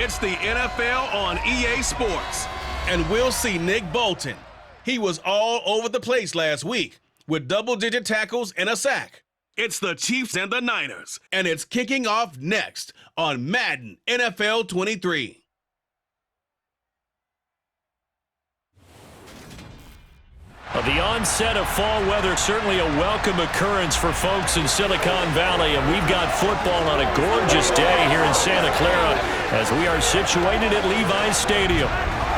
It's the NFL on EA Sports. And we'll see Nick Bolton. He was all over the place last week with double-digit tackles and a sack. It's the Chiefs and the Niners. And it's kicking off next on Madden NFL 23. The onset of fall weather, certainly a welcome occurrence for folks in Silicon Valley, and we've got football on a gorgeous day here in Santa Clara as we are situated at Levi's Stadium.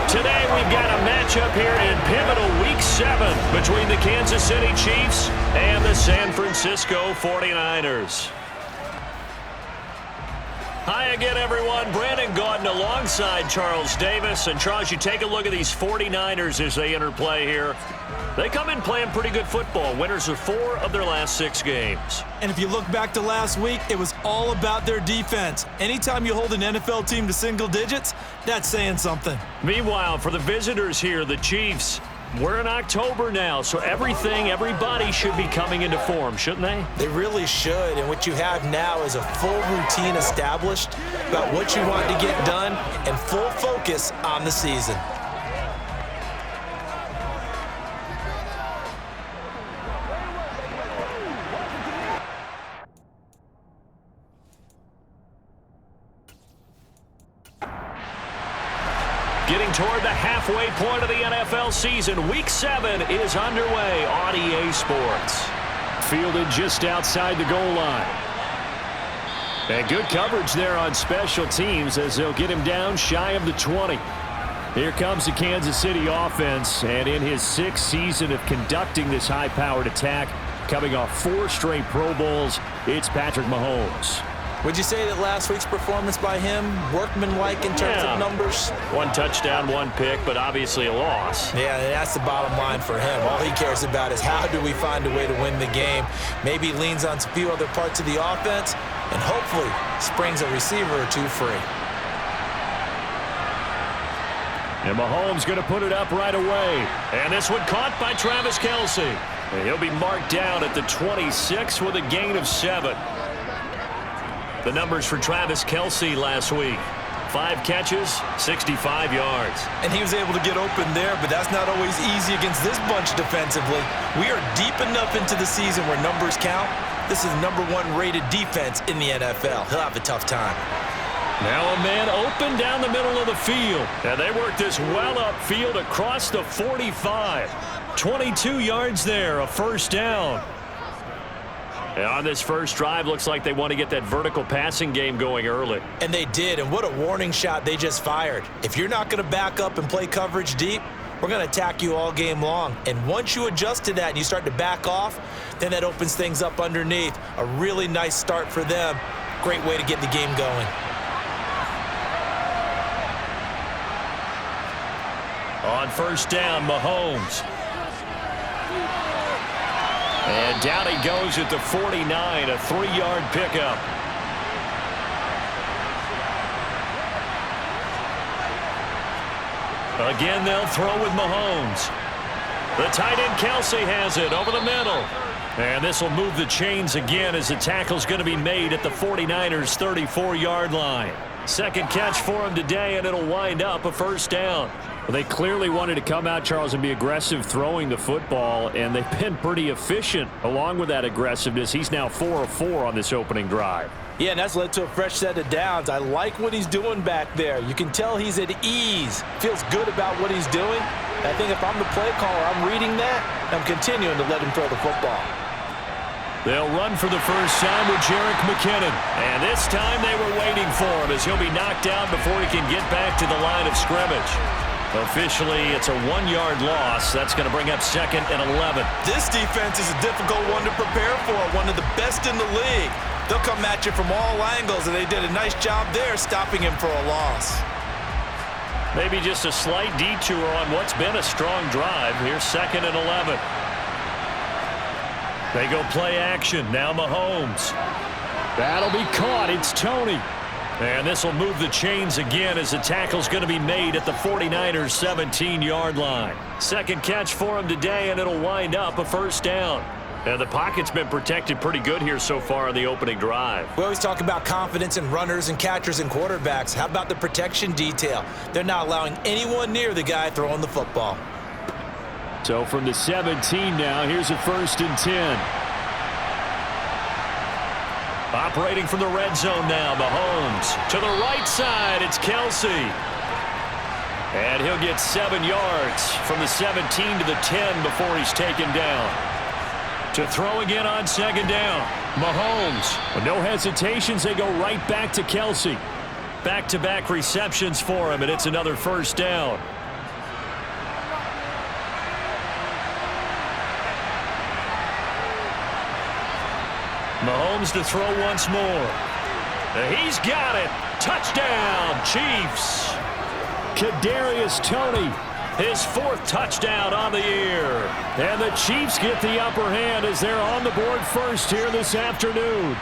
Today we've got a matchup here in pivotal Week 7 between the Kansas City Chiefs and the San Francisco 49ers. Hi again, everyone. Brandon Gaudin alongside Charles Davis. And Charles, you take a look at these 49ers as they enter play here. They come in playing pretty good football. Winners of 4 of their last 6 games. And if you look back to last week, it was all about their defense. Anytime you hold an NFL team to single digits, that's saying something. Meanwhile, for the visitors here, the Chiefs, we're in October now, so everybody should be coming into form, shouldn't they? They really should, and what you have now is a full routine established about what you want to get done and full focus on the season. Getting toward the halfway point of the NFL season, Week 7 is underway on EA Sports. Fielded just outside the goal line. And good coverage there on special teams as they'll get him down shy of the 20. Here comes the Kansas City offense, and in his 6th season of conducting this high-powered attack, coming off 4 straight Pro Bowls, it's Patrick Mahomes. Would you say that last week's performance by him, workmanlike in terms of numbers? 1 touchdown, 1 pick, but obviously a loss. Yeah, that's the bottom line for him. All he cares about is how do we find a way to win the game. Maybe he leans on a few other parts of the offense and hopefully springs a receiver or 2 free. And Mahomes going to put it up right away. And this one caught by Travis Kelce. And he'll be marked down at the 26 with a gain of 7. The numbers for Travis Kelce last week. 5 catches, 65 yards. And he was able to get open there, but that's not always easy against this bunch defensively. We are deep enough into the season where numbers count. This is the #1 rated defense in the NFL. He'll have a tough time. Now a man open down the middle of the field. And they work this well upfield across the 45. 22 yards there, a first down. And on this first drive, looks like they want to get that vertical passing game going early. And they did, and what a warning shot they just fired. If you're not going to back up and play coverage deep, we're going to attack you all game long. And once you adjust to that and you start to back off, then that opens things up underneath. A really nice start for them. Great way to get the game going. On first down, Mahomes. And down he goes at the 49, a 3-yard pickup. Again, they'll throw with Mahomes. The tight end Kelce has it over the middle. And this will move the chains again as the tackle's going to be made at the 49ers' 34-yard line. Second catch for him today, and it'll wind up a first down. Well, they clearly wanted to come out, Charles, and be aggressive throwing the football, and they've been pretty efficient along with that aggressiveness. He's now 4 of 4 on this opening drive. Yeah, and that's led to a fresh set of downs. I like what he's doing back there. You can tell he's at ease. Feels good about what he's doing. I think if I'm the play caller, I'm reading that, and I'm continuing to let him throw the football. They'll run for the first time with Jerick McKinnon. And this time they were waiting for him as he'll be knocked down before he can get back to the line of scrimmage. Officially, it's a 1-yard loss. That's going to bring up 2nd and 11. This defense is a difficult one to prepare for, one of the best in the league. They'll come at you from all angles, and they did a nice job there stopping him for a loss. Maybe just a slight detour on what's been a strong drive. Here's 2nd and 11. They go play action. Now Mahomes. That'll be caught. It's Tony. And this will move the chains again as the tackle's going to be made at the 49ers' 17-yard line. Second catch for him today, and it'll wind up a first down. And the pocket's been protected pretty good here so far on the opening drive. We always talk about confidence in runners and catchers and quarterbacks. How about the protection detail? They're not allowing anyone near the guy throwing the football. So from the 17 now, here's a 1st and 10. Operating from the red zone now, Mahomes. To the right side, it's Kelsey. And he'll get 7 yards from the 17 to the 10 before he's taken down. To throw again on 2nd down, Mahomes. With no hesitations, they go right back to Kelsey. Back-to-back receptions for him, and it's another 1st down. Mahomes to throw once more. He's got it. Touchdown, Chiefs. Kadarius Toney, his 4th touchdown on the year. And the Chiefs get the upper hand as they're on the board first here this afternoon.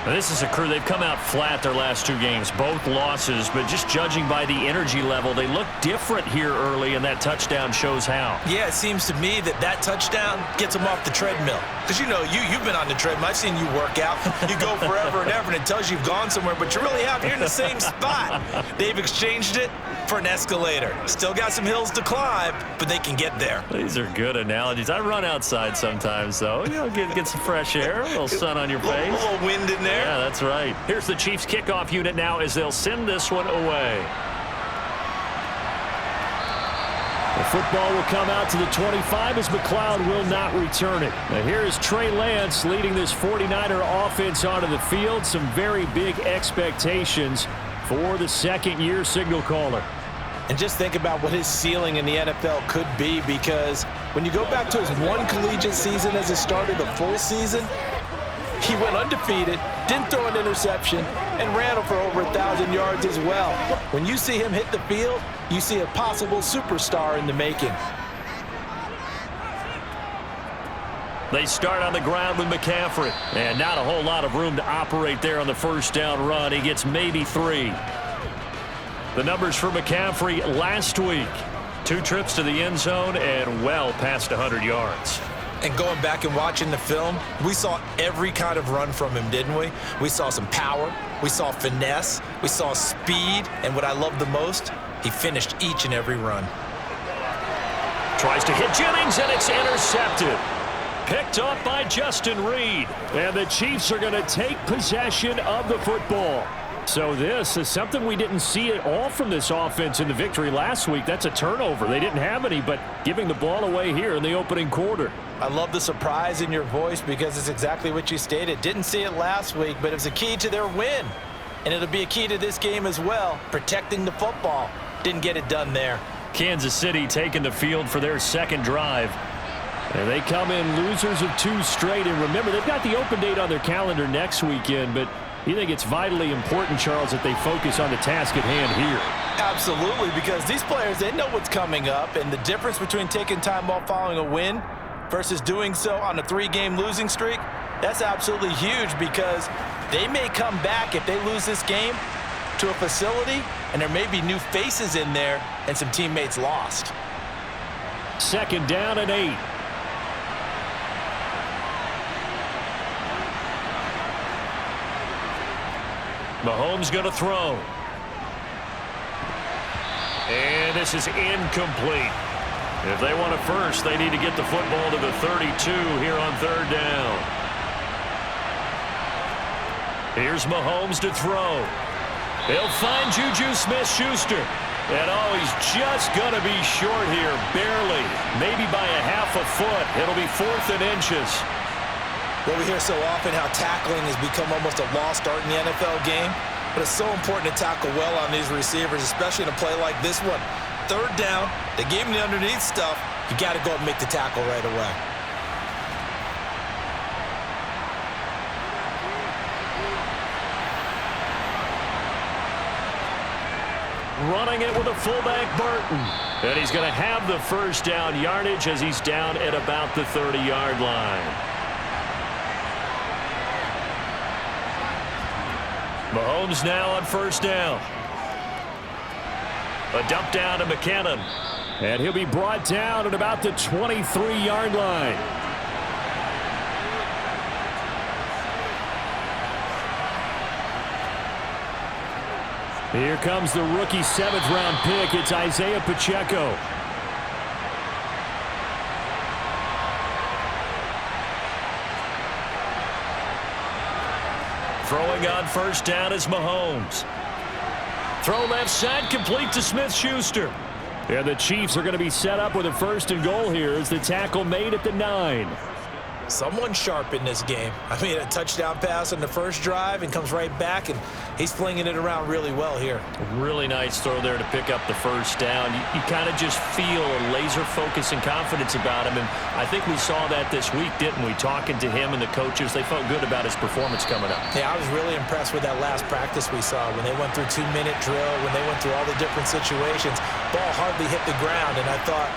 Now, this is a crew, they've come out flat their last 2 games, both losses, but just judging by the energy level, they look different here early, and that touchdown shows how. Yeah, it seems to me that touchdown gets them off the treadmill. Because, you know, you've been on the treadmill. I've seen you work out. You go forever and ever, and it tells you you've gone somewhere, but you really haven't. You're in the same spot. They've exchanged it for an escalator. Still got some hills to climb, but they can get there. These are good analogies. I run outside sometimes, though. You know, get some fresh air, a little sun on your face. A little wind in there. Yeah, that's right. Here's the Chiefs kickoff unit now as they'll send this one away. The football will come out to the 25 as McLeod will not return it. Now here is Trey Lance leading this 49er offense onto the field. Some very big expectations for the 2nd-year signal caller. And just think about what his ceiling in the NFL could be, because when you go back to his 1 collegiate season as a starter, the full season, he went undefeated, didn't throw an interception, and ran for over 1,000 yards as well. When you see him hit the field, you see a possible superstar in the making. They start on the ground with McCaffrey. And not a whole lot of room to operate there on the 1st down run. He gets maybe 3. The numbers for McCaffrey last week. 2 trips to the end zone and well past 100 yards. And going back and watching the film, we saw every kind of run from him, didn't we? We saw some power, we saw finesse, we saw speed, and what I love the most, he finished each and every run. Tries to hit Jennings, and it's intercepted. Picked up by Justin Reed. And the Chiefs are going to take possession of the football. So this is something we didn't see at all from this offense in the victory last week. That's a turnover. They didn't have any, but giving the ball away here in the opening quarter. I love the surprise in your voice, because it's exactly what you stated. Didn't see it last week, but it was a key to their win. And it'll be a key to this game as well, protecting the football. Didn't get it done there. Kansas City taking the field for their 2nd drive. And they come in losers of 2 straight. And remember, they've got the open date on their calendar next weekend, but you think it's vitally important, Charles, that they focus on the task at hand here? Absolutely, because these players, they know what's coming up, and the difference between taking time off following a win versus doing so on a 3-game losing streak, that's absolutely huge, because they may come back if they lose this game to a facility, and there may be new faces in there and some teammates lost. 2nd down and 8. Mahomes going to throw. And this is incomplete. If they want a first, they need to get the football to the 32 here on 3rd down. Here's Mahomes to throw. He'll find Juju Smith-Schuster. And oh, he's just going to be short here, barely. Maybe by a half a foot. It'll be 4th and inches. Well, we hear so often how tackling has become almost a lost art in the NFL game, but it's so important to tackle well on these receivers, especially in a play like this one. 3rd down, they gave him the underneath stuff. You got to go and make the tackle right away. Running it with a fullback, Burton. And he's going to have the 1st down yardage as he's down at about the 30-yard line. Mahomes now on 1st down. A dump down to McKinnon. And he'll be brought down at about the 23-yard line. Here comes the rookie 7th-round pick. It's Isaiah Pacheco. Throwing on first down is Mahomes. Throw left side, complete to Smith-Schuster. And the Chiefs are going to be set up with a 1st and goal here as the tackle made at the 9. Someone sharp in this game. I mean, a touchdown pass on the first drive and comes right back, and he's flinging it around really well here. Really nice throw there to pick up the first down. You kind of just feel a laser focus and confidence about him, and I think we saw that this week, didn't we? Talking to him and the coaches, they felt good about his performance coming up. Yeah, I was really impressed with that last practice we saw when they went through 2-minute drill, when they went through all the different situations. Ball hardly hit the ground, and I thought,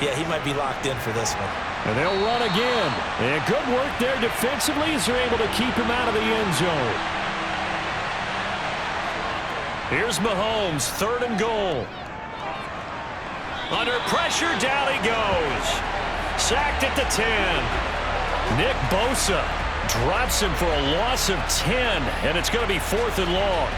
yeah, he might be locked in for this one. And they'll run again. And good work there defensively as they're able to keep him out of the end zone. Here's Mahomes, 3rd and goal. Under pressure, down he goes. Sacked at the 10. Nick Bosa drops him for a loss of 10, and it's going to be 4th and long.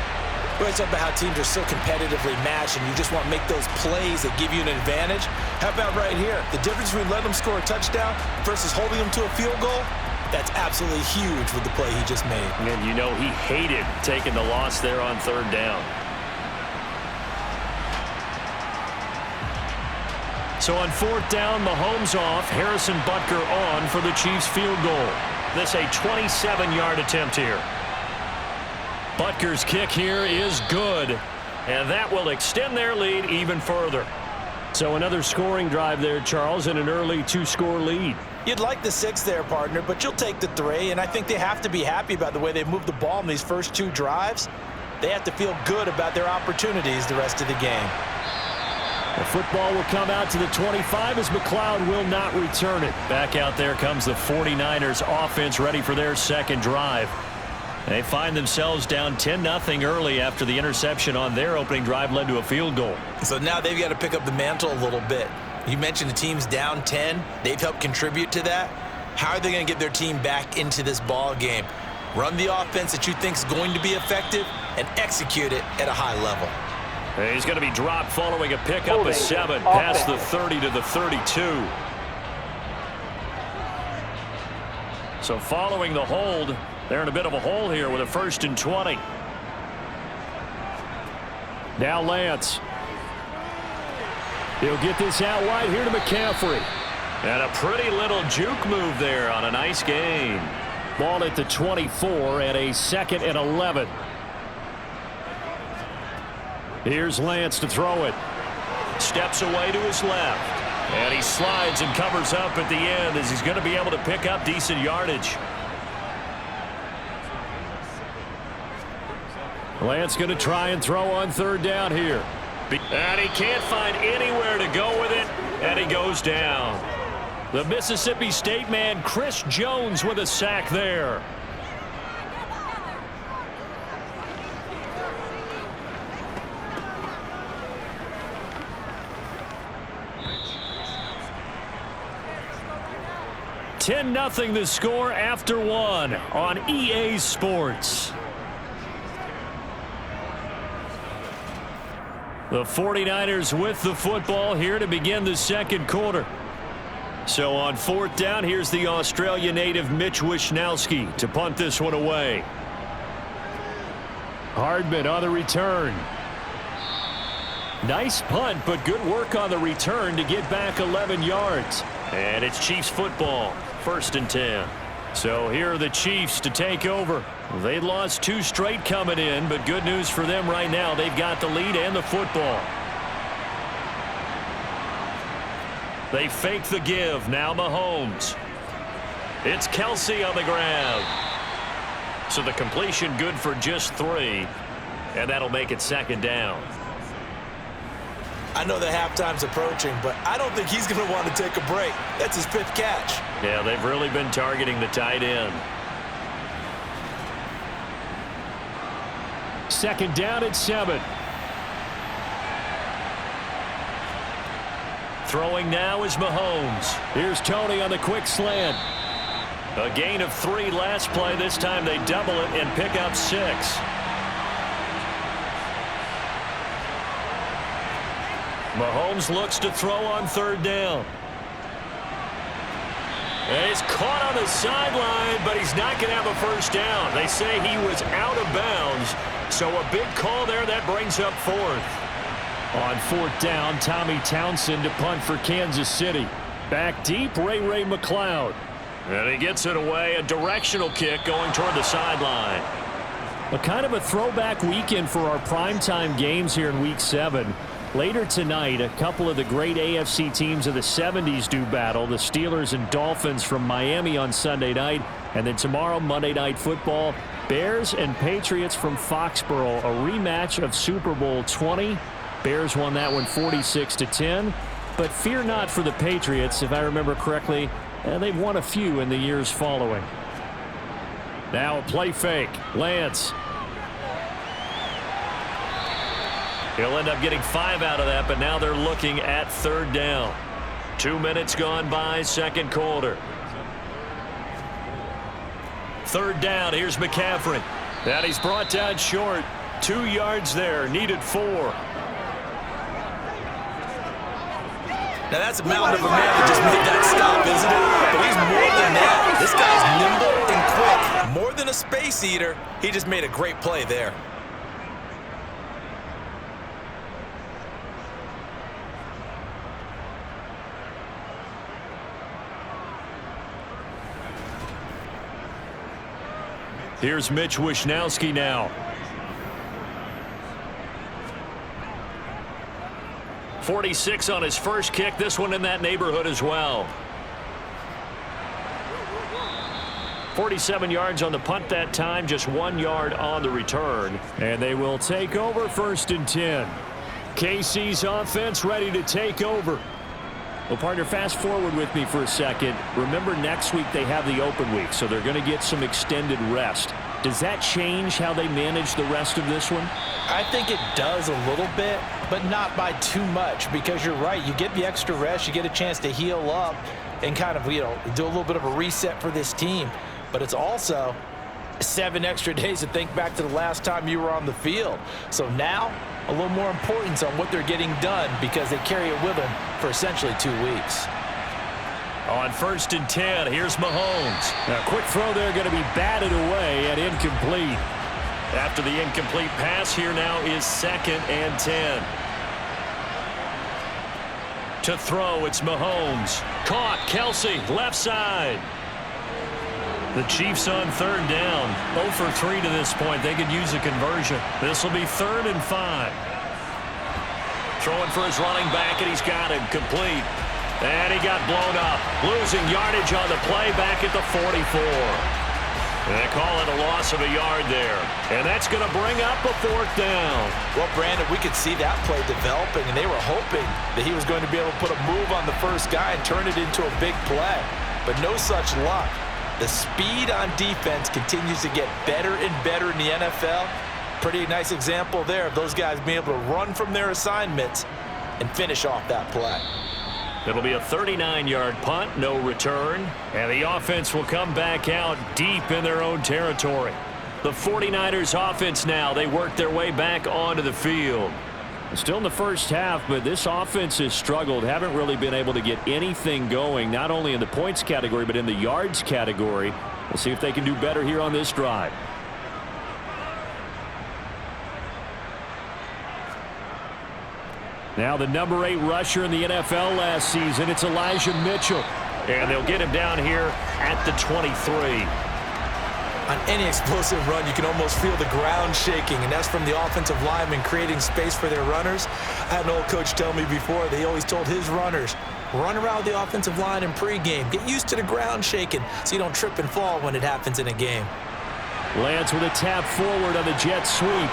We're talking about how teams are so competitively matched, and you just want to make those plays that give you an advantage. How about right here? The difference between letting them score a touchdown versus holding them to a field goal, that's absolutely huge with the play he just made. And you know he hated taking the loss there on 3rd down. So on 4th down, Mahomes off, Harrison Butker on for the Chiefs field goal. This a 27-yard attempt here. Butker's kick here is good, and that will extend their lead even further. So another scoring drive there, Charles, and an early 2-score lead. You'd like the 6 there, partner, but you'll take the 3, and I think they have to be happy about the way they moved the ball in these first 2 drives. They have to feel good about their opportunities the rest of the game. The football will come out to the 25 as McLeod will not return it. Back out there comes the 49ers offense ready for their 2nd drive. They find themselves down 10-0 early after the interception on their opening drive led to a field goal. So now they've got to pick up the mantle a little bit. You mentioned the team's down 10. They've helped contribute to that. How are they going to get their team back into this ball game? Run the offense that you think is going to be effective and execute it at a high level. And he's going to be dropped following a pickup of 7 past the 30 to the 32. So following the hold, they're in a bit of a hole here with a 1st and 20. Now Lance. He'll get this out wide here to McCaffrey. And a pretty little juke move there on a nice gain. Ball at the 24 and a 2nd and 11. Here's Lance to throw it. Steps away to his left. And he slides and covers up at the end as he's going to be able to pick up decent yardage. Lance going to try and throw on 3rd down here. And he can't find anywhere to go with it, and he goes down. The Mississippi State man, Chris Jones, with a sack there. (10-0) the score after 1 on EA Sports. The 49ers with the football here to begin the 2nd quarter. So on 4th down, here's the Australia native Mitch Wishnowsky to punt this one away. Hardman on the return. Nice punt, but good work on the return to get back 11 yards. And it's Chiefs football, 1st and 10. So here are the Chiefs to take over. They lost 2 straight coming in, but good news for them right now. They've got the lead and the football. They fake the give. Now Mahomes. It's Kelsey on the grab. So the completion good for just 3. And that'll make it 2nd down. I know the halftime's approaching, but I don't think he's going to want to take a break. That's his 5th catch. Yeah, they've really been targeting the tight end. 2nd down at 7. Throwing now is Mahomes. Here's Tony on the quick slant. A gain of 3 last play. This time they double it and pick up 6. Mahomes looks to throw on 3rd down. And he's caught on the sideline, but he's not going to have a first down. They say he was out of bounds, so a big call there. That brings up 4th. On 4th down, Tommy Townsend to punt for Kansas City. Back deep, Ray McLeod. And he gets it away, a directional kick going toward the sideline. A kind of a throwback weekend for our primetime games here in Week 7. Later tonight, a couple of the great AFC teams of the 70s do battle. The Steelers and Dolphins from Miami on Sunday night. And then tomorrow, Monday Night Football, Bears and Patriots from Foxborough. A rematch of Super Bowl 20. Bears won that one 46-10. But fear not for the Patriots. If I remember correctly, they've won a few in the years following. Now a play fake. Lance. He'll end up getting 5 out of that, but now they're looking at 3rd down. 2 minutes gone by, 2nd quarter. 3rd down, here's McCaffrey. And he's brought down short. 2 yards there, needed 4. Now that's a mountain of a man that just made that stop, isn't it? But he's more than that. This guy's nimble and quick. More than a space eater, he just made a great play there. Here's Mitch Wishnowsky now. 46 on his first kick. This one in that neighborhood as well. 47 yards on the punt that time, just 1 yard on the return. And they will take over 1st and 10. KC's offense ready to take over. Well, partner, fast forward with me for a second. Remember, next week they have the open week, so they're going to get some extended rest. Does that change how they manage the rest of this one? I think it does a little bit, but not by too much, because you're right. You get the extra rest. You get a chance to heal up and kind of, do a little bit of a reset for this team. But it's also 7 extra days to think back to the last time you were on the field. So now, a little more importance on what they're getting done because they carry it with them for essentially 2 weeks. On 1st and 10, here's Mahomes. A quick throw there, going to be batted away and incomplete. After the incomplete pass, here now is 2nd and 10. To throw, it's Mahomes. Caught, Kelsey, left side. The Chiefs on 3rd down. 0 for 3 to this point. They could use a conversion. This will be 3rd and 5. Throwing for his running back, and he's got him complete. And he got blown up. Losing yardage on the play back at the 44. And they call it a loss of a yard there. And that's going to bring up a 4th down. Well, Brandon, we could see that play developing, and they were hoping that he was going to be able to put a move on the first guy and turn it into a big play. But no such luck. The speed on defense continues to get better and better in the NFL. Pretty nice example there of those guys being able to run from their assignments and finish off that play. It'll be a 39-yard punt, no return, and the offense will come back out deep in their own territory. The 49ers offense now, they work their way back onto the field. Still in the first half, but this offense has struggled. Haven't really been able to get anything going, not only in the points category, but in the yards category. We'll see if they can do better here on this drive. Now the number 8 rusher in the NFL last season, it's Elijah Mitchell. And they'll get him down here at the 23. On any explosive run, you can almost feel the ground shaking, and that's from the offensive linemen creating space for their runners. I had an old coach tell me before, they always told his runners, run around the offensive line in pregame. Get used to the ground shaking so you don't trip and fall when it happens in a game. Lance with a tap forward on the jet sweep.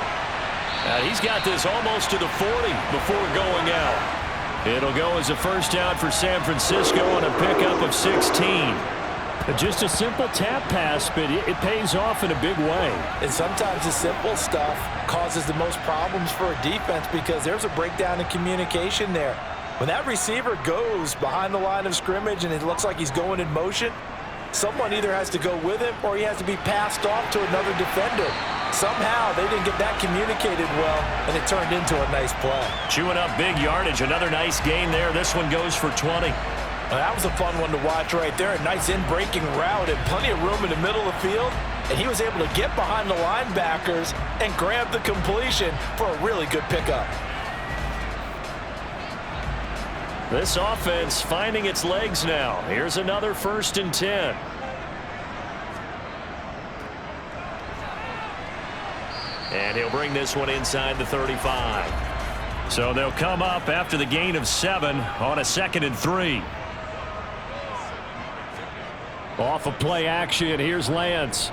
He's got this almost to the 40 before going out. It'll go as a first down for San Francisco on a pickup of 16. Just a simple tap pass, but it pays off in a big way. And sometimes the simple stuff causes the most problems for a defense because there's a breakdown in communication there. When that receiver goes behind the line of scrimmage and it looks like he's going in motion, someone either has to go with him or he has to be passed off to another defender. Somehow they didn't get that communicated well, and it turned into a nice play. Chewing up big yardage. Another nice gain there. This one goes for 20. Well, that was a fun one to watch right there. A nice in-breaking route and plenty of room in the middle of the field. And he was able to get behind the linebackers and grab the completion for a really good pickup. This offense finding its legs now. Here's another 1st and 10. And he'll bring this one inside the 35. So they'll come up after the gain of 7 on a 2nd and 3. Off of play action, here's Lance.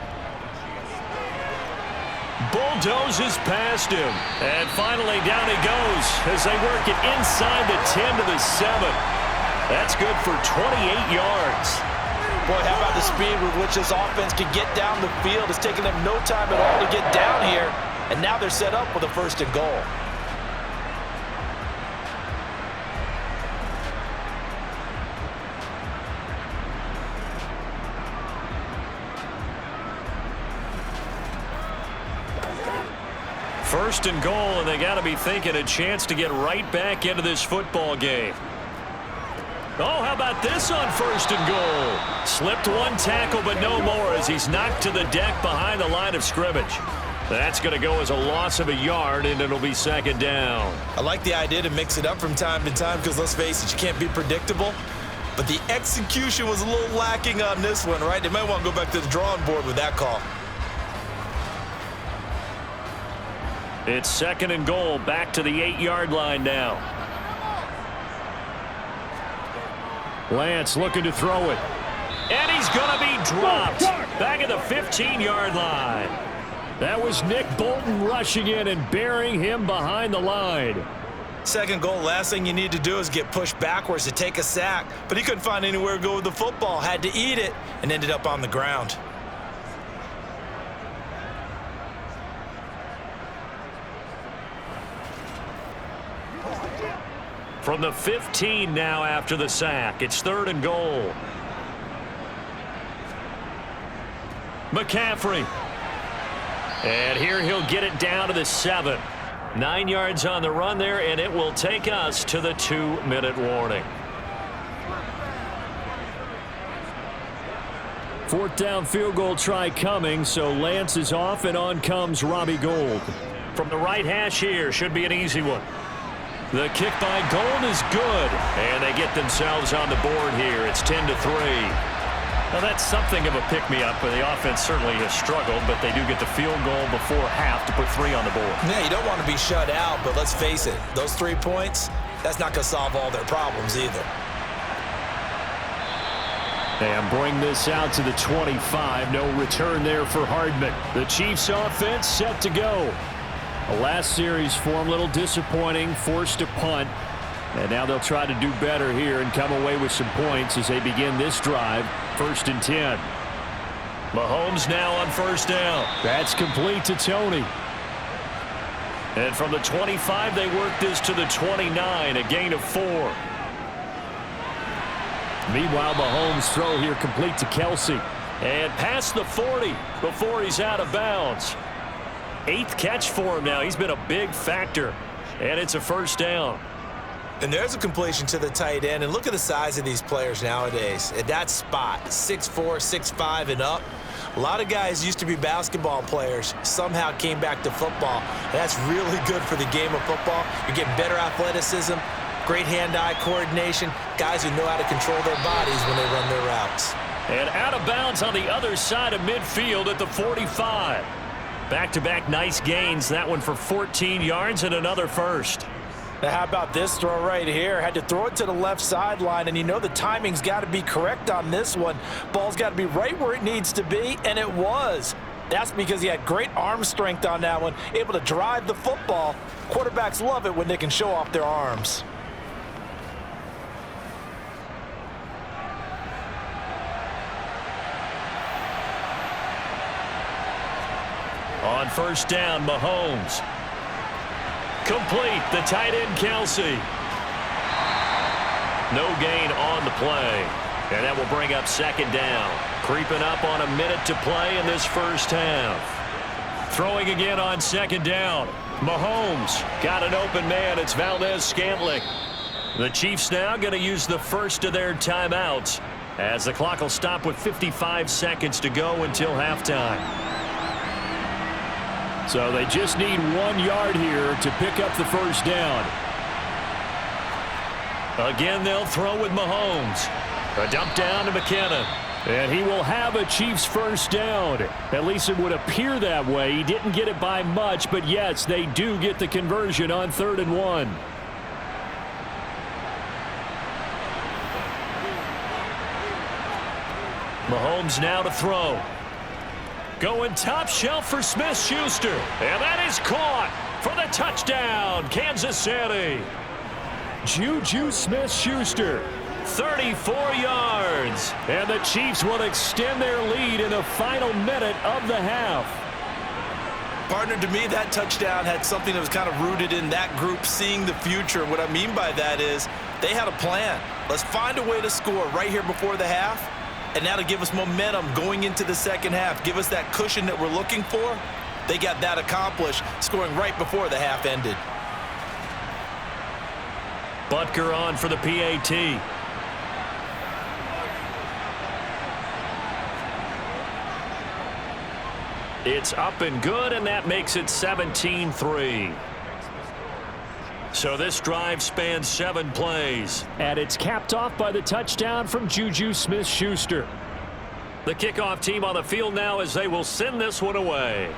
Bulldozes past him. And finally down he goes as they work it inside the 10 to the 7. That's good for 28 yards. Boy, how about the speed with which this offense can get down the field? It's taken them no time at all to get down here. And now they're set up with a 1st and goal. First and goal, and they got to be thinking a chance to get right back into this football game. Oh, how about this on 1st and goal? Slipped one tackle, but no more as he's knocked to the deck behind the line of scrimmage. That's going to go as a loss of a yard, and it'll be 2nd down. I like the idea to mix it up from time to time because, let's face it, you can't be predictable. But the execution was a little lacking on this one, right? They might want to go back to the drawing board with that call. It's 2nd and goal, back to the 8-yard line now. Lance looking to throw it. And he's going to be dropped back at the 15-yard line. That was Nick Bolton rushing in and burying him behind the line. 2nd goal, last thing you need to do is get pushed backwards to take a sack. But he couldn't find anywhere to go with the football, had to eat it, and ended up on the ground. From the 15 now after the sack. It's 3rd and goal. McCaffrey. And here he'll get it down to the 7. 9 yards on the run there, and it will take us to the 2-minute warning. 4th down field goal try coming, so Lance is off, and on comes Robbie Gould. From the right hash here, should be an easy one. The kick by Gould is good, and they get themselves on the board here. It's 10-3. Now, that's something of a pick-me-up, where the offense certainly has struggled, but they do get the field goal before half to put 3 on the board. Yeah, you don't want to be shut out, but let's face it, those 3 points, that's not going to solve all their problems either. And bring this out to the 25. No return there for Hardman. The Chiefs offense set to go. The last series for them, a little disappointing, forced a punt. And now they'll try to do better here and come away with some points as they begin this drive. 1st and 10. Mahomes now on 1st down. That's complete to Tony. And from the 25, they work this to the 29, a gain of 4. Meanwhile, Mahomes' throw here complete to Kelsey. And past the 40 before he's out of bounds. 8th catch for him now. He's been a big factor. And it's a 1st down. And there's a completion to the tight end. And look at the size of these players nowadays. At that spot, 6'4", 6'5", and up. A lot of guys used to be basketball players, somehow came back to football. And that's really good for the game of football. You're getting better athleticism, great hand-eye coordination, guys who know how to control their bodies when they run their routes. And out of bounds on the other side of midfield at the 45. Back-to-back nice gains. That one for 14 yards and another 1st. Now, how about this throw right here? Had to throw it to the left sideline, and you know the timing's got to be correct on this one. Ball's got to be right where it needs to be, and it was. That's because he had great arm strength on that one, able to drive the football. Quarterbacks love it when they can show off their arms. On 1st down, Mahomes. Complete, the tight end, Kelsey. No gain on the play. And that will bring up 2nd down. Creeping up on a minute to play in this 1st half. Throwing again on second down. Mahomes got an open man. It's Valdez-Scantling. The Chiefs now going to use the first of their timeouts as the clock will stop with 55 seconds to go until halftime. So they just need 1 yard here to pick up the first down. Again, they'll throw with Mahomes. A dump down to McKinnon. And he will have a Chiefs first down. At least it would appear that way. He didn't get it by much, but yes, they do get the conversion on 3rd and 1. Mahomes now to throw. Going top shelf for Smith-Schuster. And that is caught for the touchdown, Kansas City. Juju Smith-Schuster. 34 yards. And the Chiefs will extend their lead in the final minute of the half. Partner, to me, that touchdown had something that was kind of rooted in that group seeing the future. What I mean by that is they had a plan. Let's find a way to score right here before the half. And now to give us momentum going into the second half, give us that cushion that we're looking for. They got that accomplished, scoring right before the half ended. Butker on for the PAT. It's up and good, and that makes it 17-3. So this drive spans 7 plays. And it's capped off by the touchdown from Juju Smith-Schuster. The kickoff team on the field now as they will send this one away.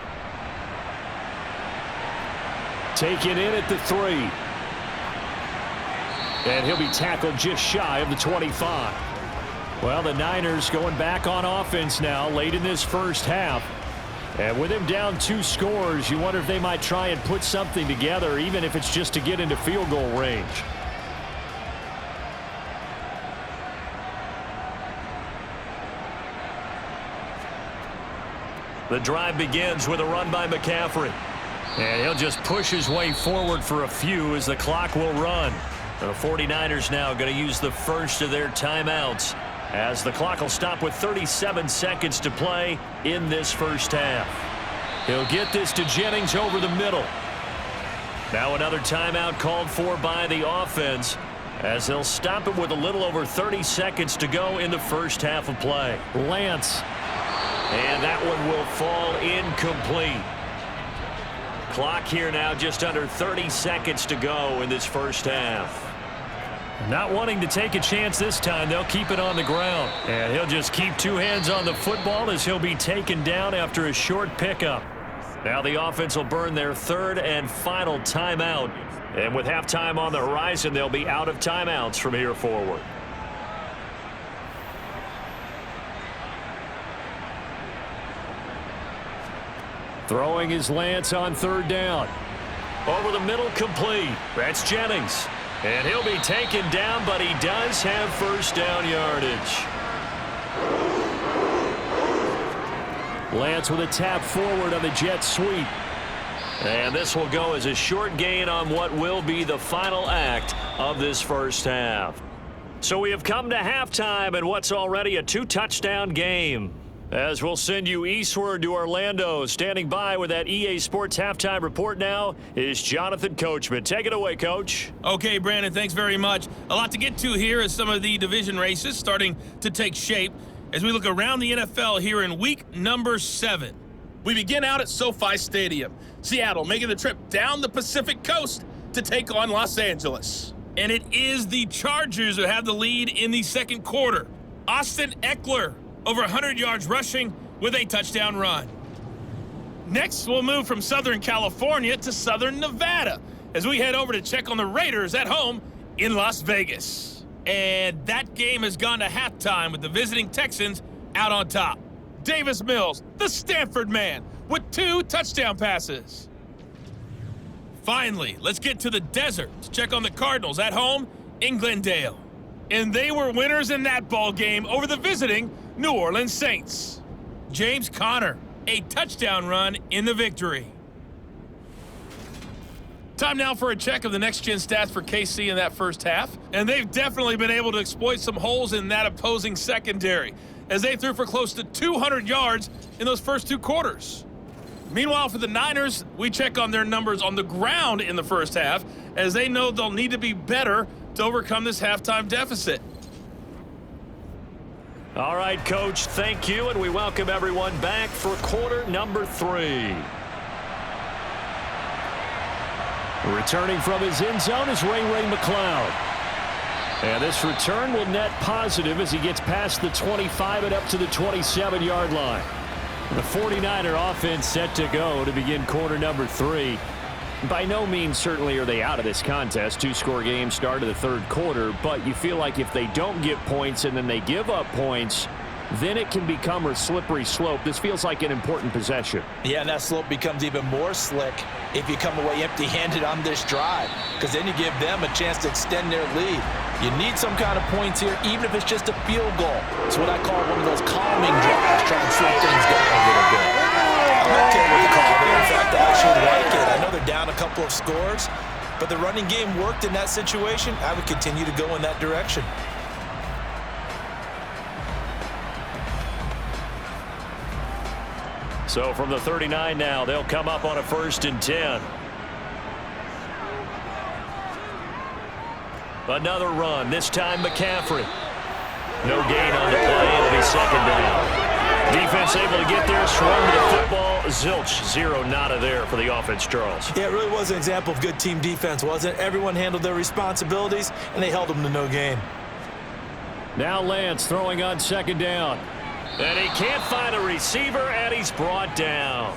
Taken in at the 3. And he'll be tackled just shy of the 25. Well, the Niners going back on offense now late in this first half. And with him down 2 scores, you wonder if they might try and put something together, even if it's just to get into field goal range. The drive begins with a run by McCaffrey. And he'll just push his way forward for a few as the clock will run. The 49ers now going to use the first of their timeouts as the clock will stop with 37 seconds to play in this first half. He'll get this to Jennings over the middle. Now another timeout called for by the offense as they'll stop it with a little over 30 seconds to go in the first half of play. Lance. And that one will fall incomplete. Clock here now just under 30 seconds to go in this first half. Not wanting to take a chance this time, they'll keep it on the ground. And he'll just keep 2 hands on the football as he'll be taken down after a short pickup. Now the offense will burn their 3rd and final timeout. And with halftime on the horizon, they'll be out of timeouts from here forward. Throwing is Lance on 3rd down. Over the middle, complete. That's Jennings. And he'll be taken down, but he does have first down yardage. Lance with a tap forward on the jet sweep. And this will go as a short gain on what will be the final act of this first half. So we have come to halftime in what's already a 2-touchdown game. As we'll send you eastward to Orlando. Standing by with that EA Sports halftime report now is Jonathan Coachman. Take it away, Coach. Okay, Brandon, thanks very much. A lot to get to here as some of the division races starting to take shape as we look around the NFL here in week number 7. We begin out at SoFi Stadium. Seattle making the trip down the Pacific Coast to take on Los Angeles. And it is the Chargers who have the lead in the second quarter. Austin Eckler over 100 yards rushing with a touchdown run. Next, we'll move from Southern California to Southern Nevada as we head over to check on the Raiders at home in Las Vegas. And that game has gone to halftime with the visiting Texans out on top. Davis Mills, the Stanford man, with 2 touchdown passes. Finally, let's get to the desert to check on the Cardinals at home in Glendale. And they were winners in that ball game over the visiting New Orleans Saints. James Conner, a touchdown run in the victory. Time now for a check of the next-gen stats for KC in that first half. And they've definitely been able to exploit some holes in that opposing secondary as they threw for close to 200 yards in those first 2 quarters. Meanwhile, for the Niners, we check on their numbers on the ground in the first half, as they know they'll need to be better to overcome this halftime deficit. All right, Coach, thank you, and we welcome everyone back for quarter number 3. Returning from his end zone is Ray McCloud. And this return will net positive as he gets past the 25 and up to the 27-yard line. The 49er offense set to go to begin quarter number 3. By no means certainly are they out of this contest. 2-score game start of the third quarter, but you feel like if they don't get points and then they give up points, then it can become a slippery slope. This feels like an important possession. Yeah, and that slope becomes even more slick if you come away empty-handed on this drive, because then you give them a chance to extend their lead. You need some kind of points here, even if it's just a field goal. It's what I call one of those calming drives, trying to slow things down a little bit. I'm okay with the call there. In fact, I actually like it. I know they're down a couple of scores, but the running game worked in that situation. I would continue to go in that direction. So from the 39 now, they'll come up on a 1st and 10. Another run, this time McCaffrey. No gain on the play, it'll be 2nd down. Defense able to get there, swung to the football. Zilch, 0 nada there for the offense, Charles. Yeah, it really was an example of good team defense, wasn't it? Everyone handled their responsibilities, and they held them to no gain. Now Lance throwing on 2nd down. And he can't find a receiver, and he's brought down.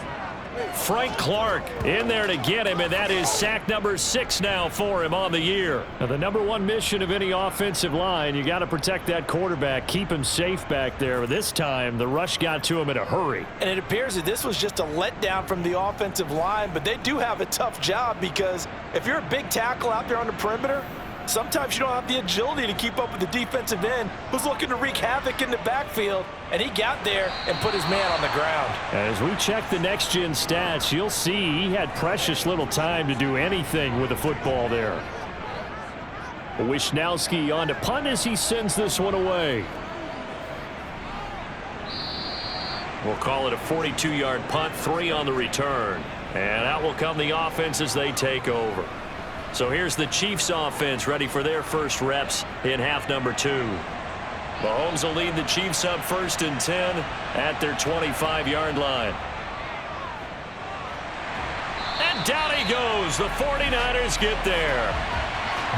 Frank Clark in there to get him, and that is sack number 6 now for him on the year. Now, the number 1 mission of any offensive line, you got to protect that quarterback, keep him safe back there. But this time, the rush got to him in a hurry. And it appears that this was just a letdown from the offensive line, but they do have a tough job, because if you're a big tackle out there on the perimeter, sometimes you don't have the agility to keep up with the defensive end who's looking to wreak havoc in the backfield, and he got there and put his man on the ground. As we check the next-gen stats, you'll see he had precious little time to do anything with the football there. Wishnowski on to punt as he sends this one away. We'll call it a 42-yard punt, 3 on the return. And out will come the offense as they take over. So here's the Chiefs offense ready for their first reps in half number 2. Mahomes will lead the Chiefs up 1st and 10 at their 25-yard line. And down he goes. The 49ers get there.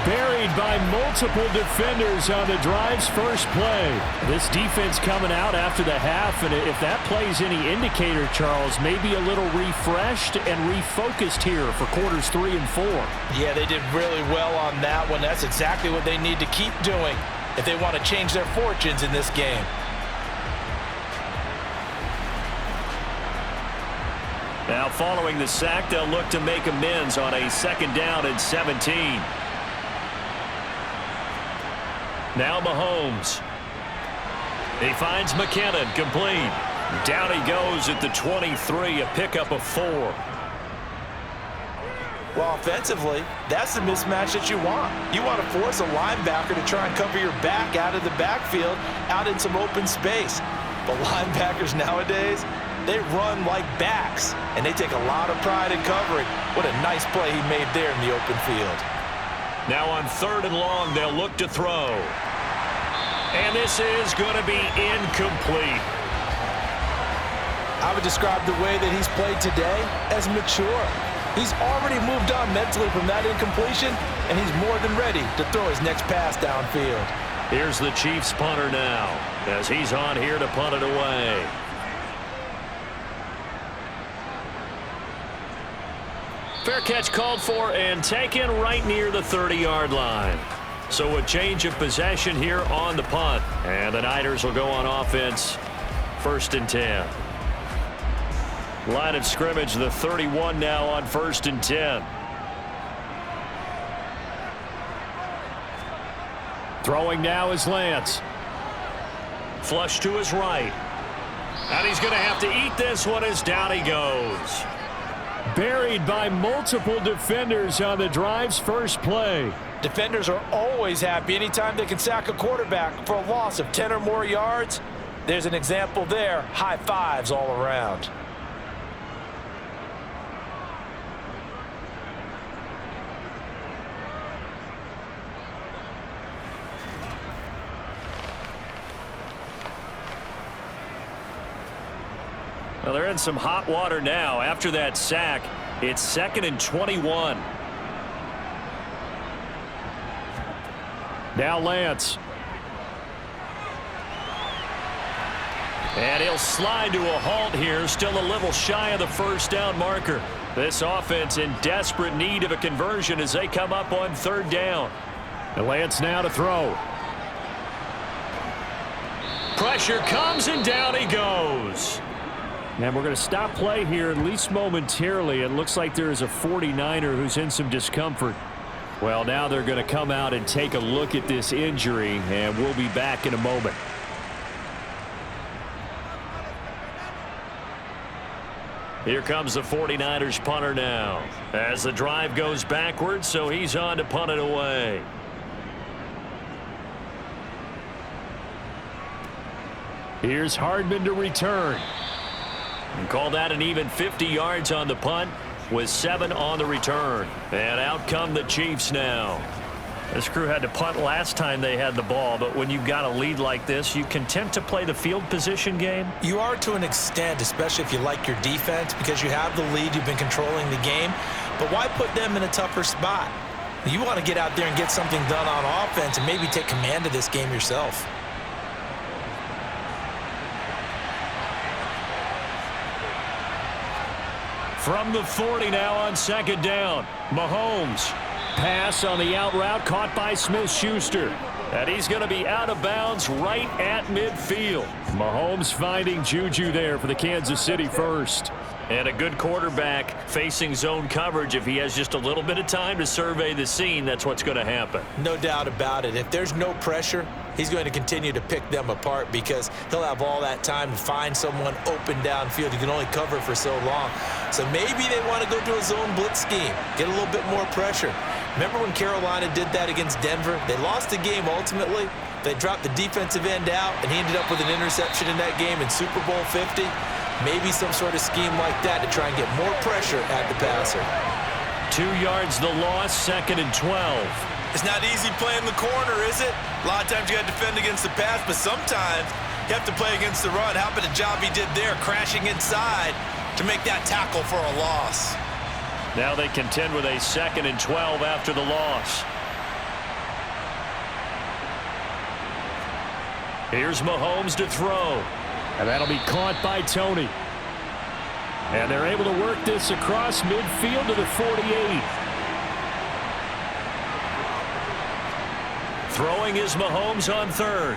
Buried by multiple defenders on the drive's first play. This defense coming out after the half, and if that play's any indicator, Charles, maybe a little refreshed and refocused here for quarters 3 and 4. Yeah, they did really well on that one. That's exactly what they need to keep doing if they want to change their fortunes in this game. Now following the sack, they'll look to make amends on a 2nd down and 17. Now Mahomes. He finds McKinnon, complete. Down he goes at the 23, a pickup of 4. Well, offensively, that's the mismatch that you want. You want to force a linebacker to try and cover your back out of the backfield, out in some open space. But linebackers nowadays, they run like backs, and they take a lot of pride in covering. What a nice play he made there in the open field. Now on 3rd and long, they'll look to throw. And this is going to be incomplete. I would describe the way that he's played today as mature. He's already moved on mentally from that incompletion, and he's more than ready to throw his next pass downfield. Here's the Chiefs punter now, as he's on here to punt it away. Fair catch called for and taken right near the 30-yard line. So a change of possession here on the punt. And the Niners will go on offense, 1st and 10. Line of scrimmage, the 31 now on 1st and 10. Throwing now is Lance. Flush to his right. And he's going to have to eat this one as down he goes. Buried by multiple defenders on the drive's first play. Defenders are always happy anytime they can sack a quarterback for a loss of 10 or more yards. There's an example there. High fives all around. Well, they're in some hot water now. After that sack, it's 2nd and 21. Now Lance. And he'll slide to a halt here, still a little shy of the first down marker. This offense in desperate need of a conversion as they come up on 3rd down. And Lance now to throw. Pressure comes, and down he goes. And we're going to stop play here, at least momentarily. It looks like there is a 49er who's in some discomfort. Well, now they're going to come out and take a look at this injury, and we'll be back in a moment. Here comes the 49ers punter now as the drive goes backwards, so he's on to punt it away. Here's Hardman to return. And call that an even 50 yards on the punt with 7 on the return. And out come the Chiefs now. This crew had to punt last time they had the ball, but when you've got a lead like this, you content to play the field position game? You are to an extent, especially if you like your defense, because you have the lead, you've been controlling the game. But why put them in a tougher spot? You want to get out there and get something done on offense and maybe take command of this game yourself. From the 40 now on 2nd down. Mahomes. Pass on the out route caught by Smith-Schuster. And he's going to be out of bounds right at midfield. Mahomes finding Juju there for the Kansas City first. And a good quarterback facing zone coverage. If he has just a little bit of time to survey the scene, that's what's going to happen. No doubt about it. If there's no pressure, he's going to continue to pick them apart because he'll have all that time to find someone open downfield. He can only cover for so long. So maybe they want to go to a zone blitz scheme, get a little bit more pressure. Remember when Carolina did that against Denver? They lost the game ultimately. They dropped the defensive end out, and he ended up with an interception in that game in Super Bowl 50. Maybe some sort of scheme like that to try and get more pressure at the passer. 2 yards the loss, 2nd and 12. It's not easy playing the corner, is it? A lot of times you got to defend against the pass, but sometimes you have to play against the run. How about the job he did there, crashing inside to make that tackle for a loss? Now they contend with a 2nd and 12 after the loss. Here's Mahomes to throw. And that'll be caught by Tony. And they're able to work this across midfield to the 48. Throwing is Mahomes on 3rd.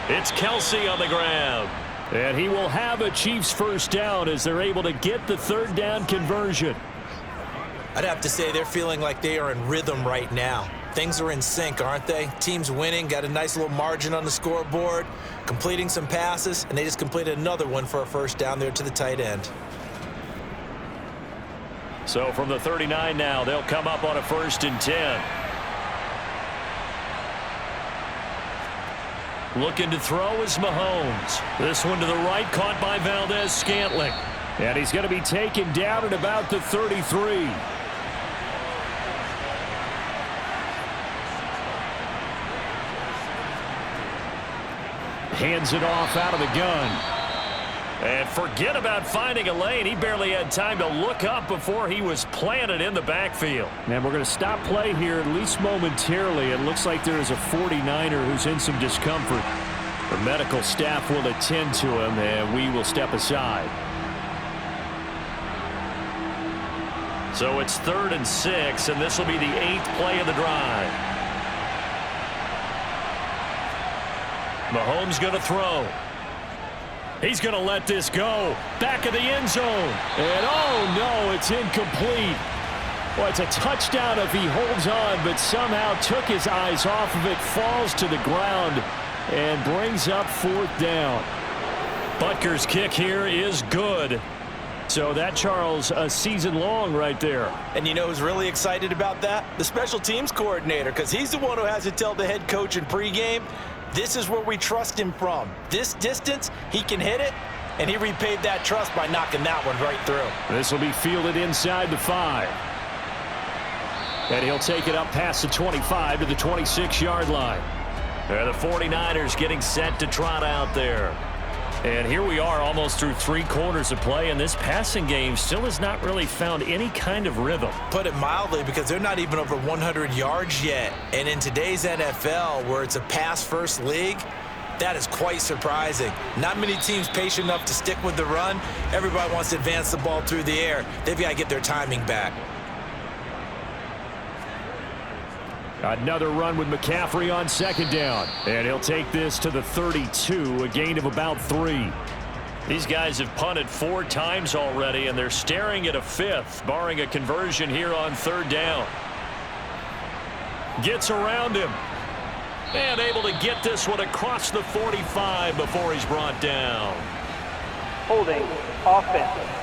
It's Kelsey on the ground. And he will have a Chiefs first down as they're able to get the 3rd down conversion. I'd have to say they're feeling like they are in rhythm right now. Things are in sync, aren't they? Team's winning, got a nice little margin on the scoreboard, completing some passes, and they just completed another one for a first down there to the tight end. So from the 39 now, they'll come up on a 1st and 10. Looking to throw is Mahomes. This one to the right, caught by Valdez-Scantling. And he's going to be taken down at about the 33. Hands it off out of the gun. And forget about finding a lane. He barely had time to look up before he was planted in the backfield. And we're going to stop play here, at least momentarily. It looks like there is a 49er who's in some discomfort. The medical staff will attend to him, and we will step aside. So it's 3rd and 6, and this will be the 8th play of the drive. Mahomes going to throw. He's going to let this go. Back of the end zone. And oh no, it's incomplete. Well, it's a touchdown if he holds on, but somehow took his eyes off of it, falls to the ground, and brings up 4th down. Butker's kick here is good. So that, Charles, a season long right there. And you know who's really excited about that? The special teams coordinator, because he's the one who has to tell the head coach in pregame, this is where we trust him from. This distance, he can hit it, and he repaid that trust by knocking that one right through. This will be fielded inside the 5. And he'll take it up past the 25 to the 26-yard line. The 49ers getting set to trot out there. And here we are almost through 3 quarters of play, and this passing game still has not really found any kind of rhythm. Put it mildly, because they're not even over 100 yards yet. And in today's NFL, where it's a pass-first league, that is quite surprising. Not many teams patient enough to stick with the run. Everybody wants to advance the ball through the air. They've got to get their timing back. Another run with McCaffrey on 2nd down. And he'll take this to the 32, a gain of about 3. These guys have punted 4 times already, and they're staring at a 5th, barring a conversion here on 3rd down. Gets around him. And able to get this one across the 45 before he's brought down. Holding offense.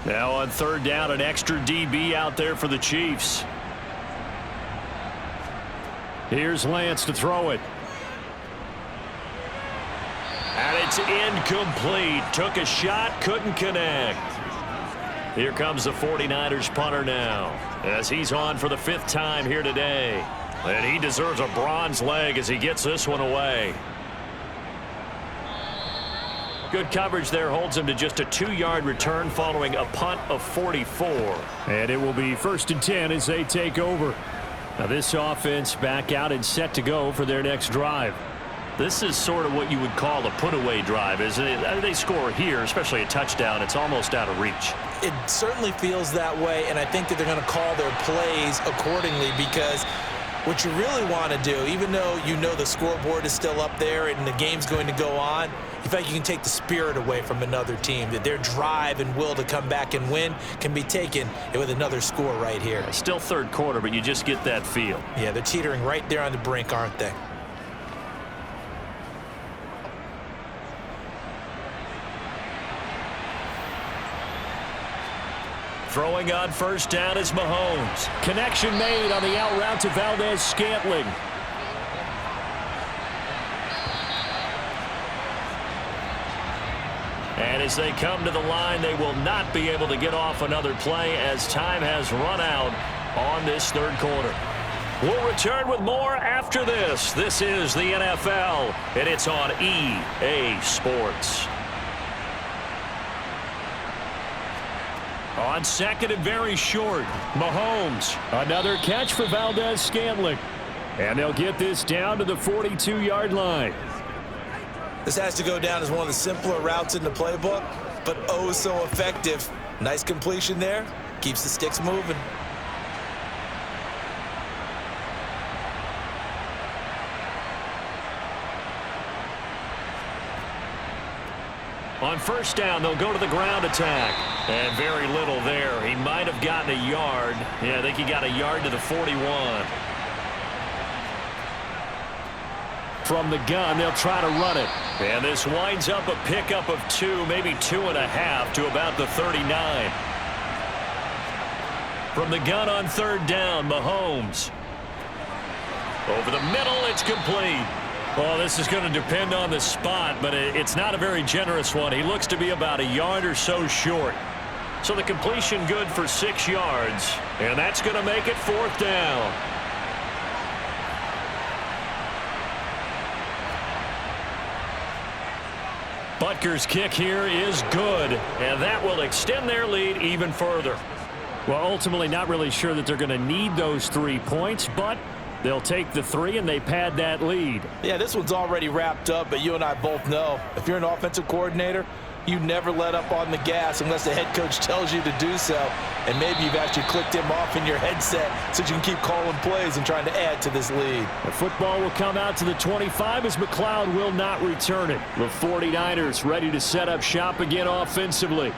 Now on 3rd down, an extra DB out there for the Chiefs. Here's Lance to throw it. And it's incomplete. Took a shot, couldn't connect. Here comes the 49ers punter now, as he's on for the 5th time here today. And he deserves a bronze leg as he gets this one away. Good coverage there holds him to just a 2-yard return following a punt of 44. And it will be 1st and 10 as they take over. Now this offense back out and set to go for their next drive. This is sort of what you would call a put-away drive, isn't it? They score here, especially a touchdown. It's almost out of reach. It certainly feels that way, and I think that they're going to call their plays accordingly, because what you really want to do, even though you know the scoreboard is still up there and the game's going to go on, in fact, you can take the spirit away from another team, that their drive and will to come back and win can be taken with another score right here. Still 3rd quarter, but you just get that feel. Yeah, they're teetering right there on the brink, aren't they? Throwing on 1st down is Mahomes. Connection made on the out route to Valdez-Scantling. And as they come to the line, they will not be able to get off another play as time has run out on this 3rd quarter. We'll return with more after this. This is the NFL, and it's on EA Sports. On 2nd and very short, Mahomes. Another catch for Valdez-Scantling. And they'll get this down to the 42-yard line. This has to go down as one of the simpler routes in the playbook, but oh so effective. Nice completion there. Keeps the sticks moving. On 1st down, they'll go to the ground attack. And very little there. He might have gotten a yard. Yeah, I think he got a yard to the 41. From the gun, they'll try to run it. And this winds up a pickup of 2, maybe 2.5 to about the 39. From the gun on 3rd down, Mahomes. Over the middle, it's complete. Well, this is going to depend on the spot, but it's not a very generous one. He looks to be about a yard or so short. So the completion good for 6 yards, and that's going to make it 4th down. Butker's kick here is good, and that will extend their lead even further. Well, ultimately not really sure that they're going to need those 3 points, but they'll take the 3 and they pad that lead. Yeah, this one's already wrapped up, but you and I both know if you're an offensive coordinator, you never let up on the gas unless the head coach tells you to do so. And maybe you've actually clicked him off in your headset so you can keep calling plays and trying to add to this lead. The football will come out to the 25 as McLeod will not return it. The 49ers ready to set up shop again offensively.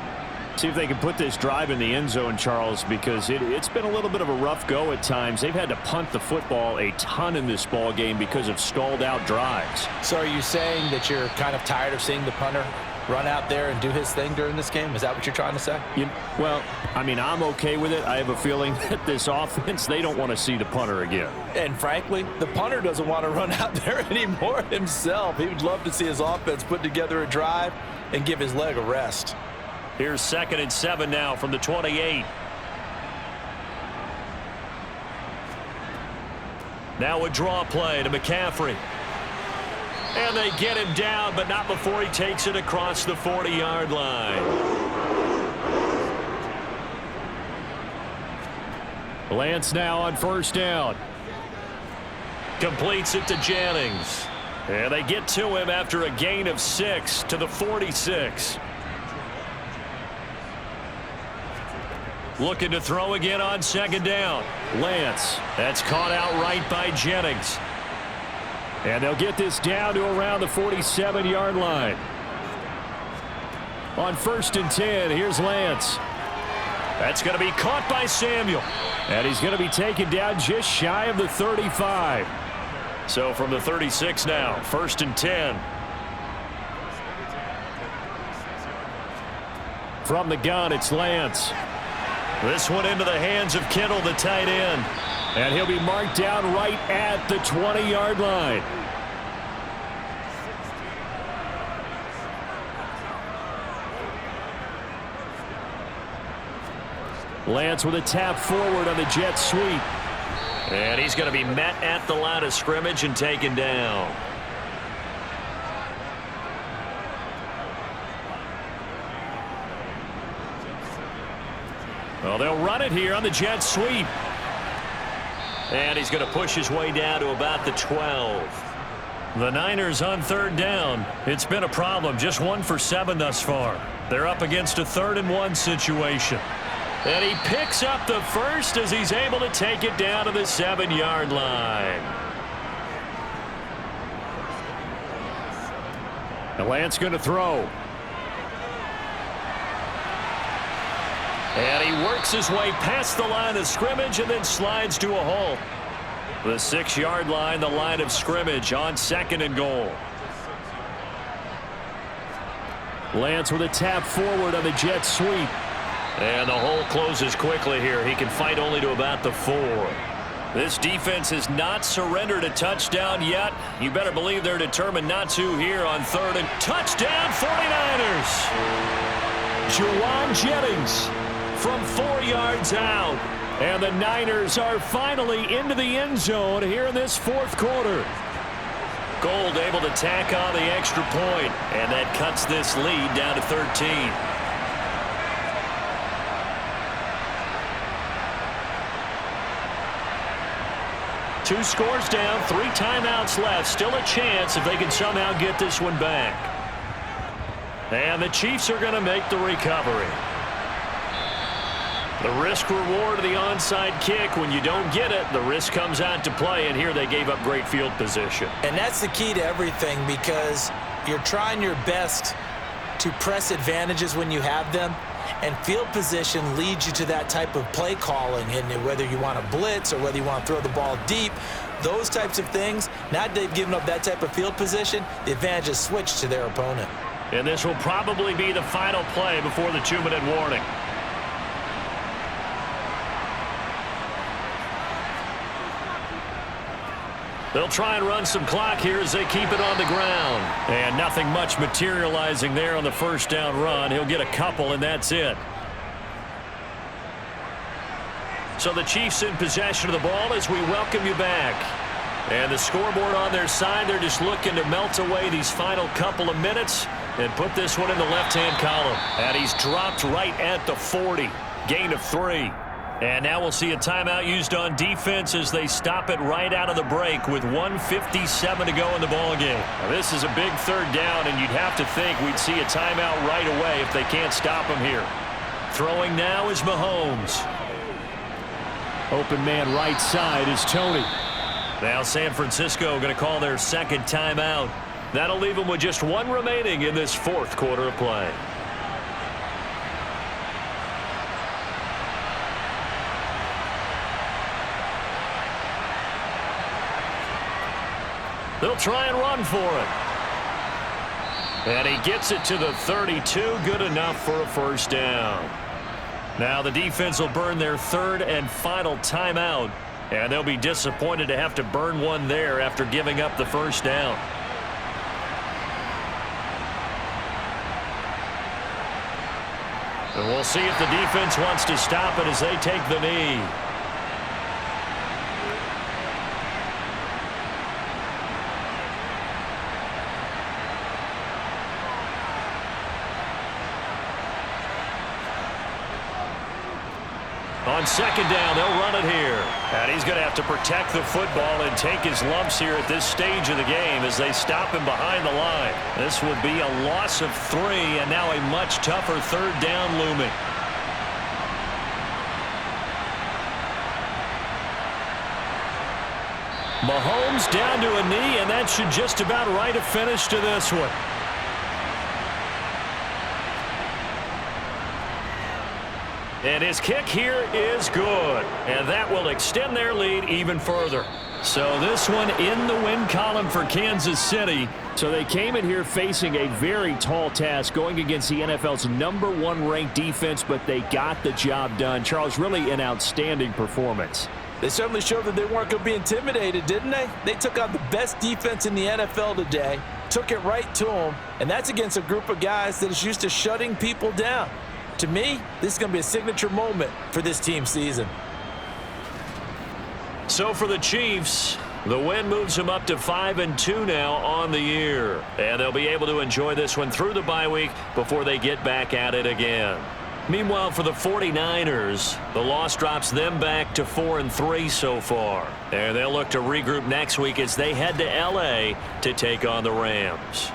See if they can put this drive in the end zone, Charles, because it's been a little bit of a rough go at times. They've had to punt the football a ton in this ball game because of stalled out drives. So are you saying that you're kind of tired of seeing the punter run out there and do his thing during this game? Is that what you're trying to say? Well, I mean, I'm okay with it. I have a feeling that this offense, they don't want to see the punter again. And frankly, the punter doesn't want to run out there anymore himself. He would love to see his offense put together a drive and give his leg a rest. Here's 2nd and 7 now from the 28. Now a draw play to McCaffrey. And they get him down, but not before he takes it across the 40-yard line. Lance now on first down. Completes it to Jennings. And they get to him after a gain of 6 to the 46. Looking to throw again on second down. Lance. That's caught outright by Jennings. And they'll get this down to around the 47-yard line. On first and 10, here's Lance. That's going to be caught by Samuel. And he's going to be taken down just shy of the 35. So from the 36 now, first and 10. From the gun, it's Lance. This one into the hands of Kittle, the tight end. And he'll be marked down right at the 20-yard line. Lance with a tap forward on the jet sweep. And he's going to be met at the line of scrimmage and taken down. Well, they'll run it here on the jet sweep. And he's going to push his way down to about the 12. The Niners on third down. It's been a problem. Just 1 for 7 thus far. They're up against a 3rd and 1 situation. And he picks up the first as he's able to take it down to the 7-yard line. And Lance going to throw. And he works his way past the line of scrimmage and then slides to a halt. The 6-yard line, the line of scrimmage on second and goal. Lance with a tap forward on the jet sweep. And the hole closes quickly here. He can fight only to about the 4. This defense has not surrendered a touchdown yet. You better believe they're determined not to here on third and touchdown 49ers. Juwan Jennings from 4 yards out. And the Niners are finally into the end zone here in this 4th quarter. Gold able to tack on the extra point, and that cuts this lead down to 13. Two scores down, 3 timeouts left. Still a chance if they can somehow get this one back. And the Chiefs are going to make the recovery. The risk reward of the onside kick. When you don't get it, the risk comes out to play, and here they gave up great field position. And that's the key to everything, because you're trying your best to press advantages when you have them, and field position leads you to that type of play calling. And whether you want to blitz or whether you want to throw the ball deep, those types of things, now that they've given up that type of field position, the advantage is switched to their opponent. And this will probably be the final play before the 2-minute warning. They'll try and run some clock here as they keep it on the ground. And nothing much materializing there on the first down run. He'll get a couple, and that's it. So the Chiefs in possession of the ball as we welcome you back. And the scoreboard on their side, they're just looking to melt away these final couple of minutes and put this one in the left-hand column. And he's dropped right at the 40. Gain of 3. And now we'll see a timeout used on defense as they stop it right out of the break with 1:57 to go in the ballgame. Now this is a big third down, and you'd have to think we'd see a timeout right away if they can't stop him here. Throwing now is Mahomes. Open man right side is Tony. Now San Francisco going to call their second timeout. That'll leave them with just 1 remaining in this 4th quarter of play. They'll try and run for it. And he gets it to the 32. Good enough for a first down. Now the defense will burn their 3rd and final timeout. And they'll be disappointed to have to burn one there after giving up the first down. And we'll see if the defense wants to stop it as they take the knee. On second down, they'll run it here. And he's going to have to protect the football and take his lumps here at this stage of the game as they stop him behind the line. This will be a loss of 3, and now a much tougher third down looming. Mahomes down to a knee, and that should just about write a finish to this one. And his kick here is good. And that will extend their lead even further. So this one in the win column for Kansas City. So they came in here facing a very tall task going against the NFL's #1 ranked defense, but they got the job done. Charles, really an outstanding performance. They certainly showed that they weren't going to be intimidated, didn't they? They took out the best defense in the NFL today, took it right to them, and that's against a group of guys that is used to shutting people down. To me, this is going to be a signature moment for this team season. So for the Chiefs, the win moves them up to 5-2 now on the year. And they'll be able to enjoy this one through the bye week before they get back at it again. Meanwhile, for the 49ers, the loss drops them back to 4-3 so far. And they'll look to regroup next week as they head to L.A. to take on the Rams.